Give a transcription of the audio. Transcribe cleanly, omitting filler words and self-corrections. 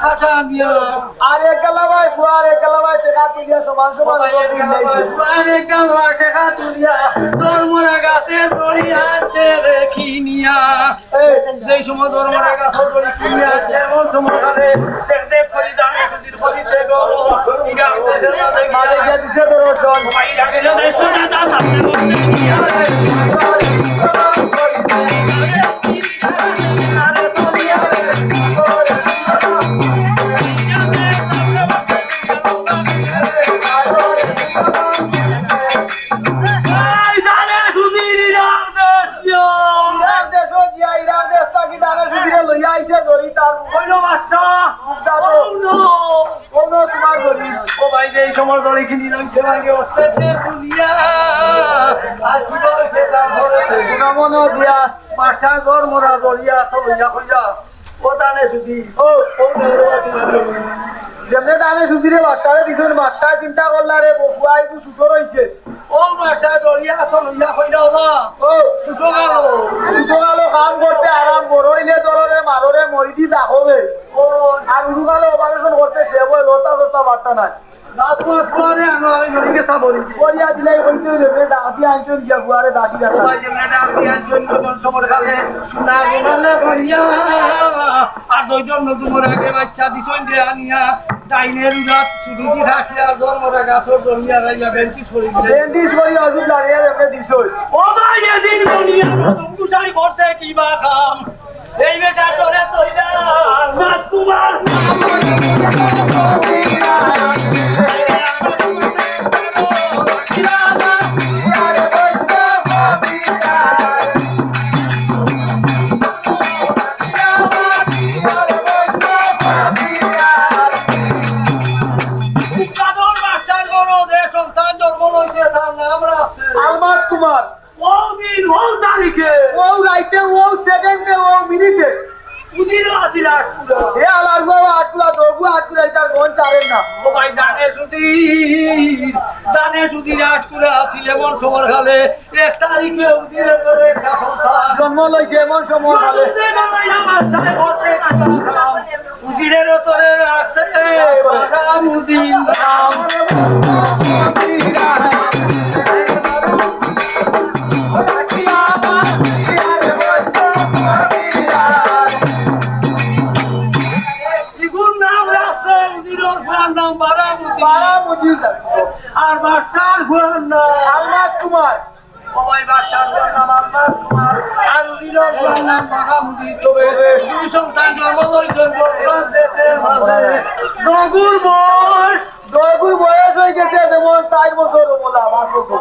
আরে গেলা ভাই ফুয়ারে গেলা ভাই দেখা তুলিয়া সমান সমান আরে কালা টেকা তুলিয়া তোর মোরা গাছের দড়ি আছে রেখিনিয়া যেই সময় তোর মোরা গাছের দড়ি কিনিয়া এমন সময় কালে দেখ করি দানে সুদির করিছে গো ইগা দেশে মাঝে গিয়ে দিছে দর্শন ভাই লাগে না দেশ তো দাদা সামনে বসে যেমনে দানে সুদিরে বাসারে দিছেন বাসায় চিন্তা করলা রে বকুয়া একটু সুতো রয়েছে ও বাসা দড়িয়া তো লইয়া কইরাও না ও সুতো গেল কাম করতে আরাম বড়ইলে দলরে মাররে মরিদি দাহবে ও আর উড়ুগালো অপারেশন করতে সে বই লতা লতা বার্তা নাই বলিয়া দিলাই হইতে দেবে ডাকি আনছেন গিয়া গুয়ারে দাসি ডাকা আর দুইজন নতুন আগে বাচ্চা দিছেন যে আনিয়া ডাইনের রাত ছুটি দি থাকলে আর জন্মরা গাছর দড়িয়া রাইয়া বেঞ্চি সরি বেন্দিস করি ওষুধ লাড়িয়া দেবে দিছই ও ভাই এদিন বনিয়া দুটাই বসে কি বা খাম এই বেটা তোরে তৈরা মাস কুমার আলমাস কুমার ও দিন ও তারিখে ও রাইতে ও সেকেন্ডে ও মিনিটে উদির আছিল আটকুড়া এ আলার বাবা আটকুলা দগু আটকুলা তার গন চারেন না ও ভাই দানে সুদির আটকুড়া আছিল এমন সময় খালে 1 তারিখে উদিরের করে একটা সন্তান জন্ম লইছে এমন সময় কালে উদিরের তোরে রাখছে বাদাম উদিন নাম আর বাদশার ঘোর না আলমাস কুমার সবাই বাদশার ঘোর নাম আলমাস কুমার আর উদিরের ঘোর নাম মাহামুদি তবে দুই সন্তান জন্ম লইছেন বর্তমান দেশের মাঝে দগুর বয়স দগুর বয়স হয়ে গেছে যেমন 4 বছর বলা 5 বছর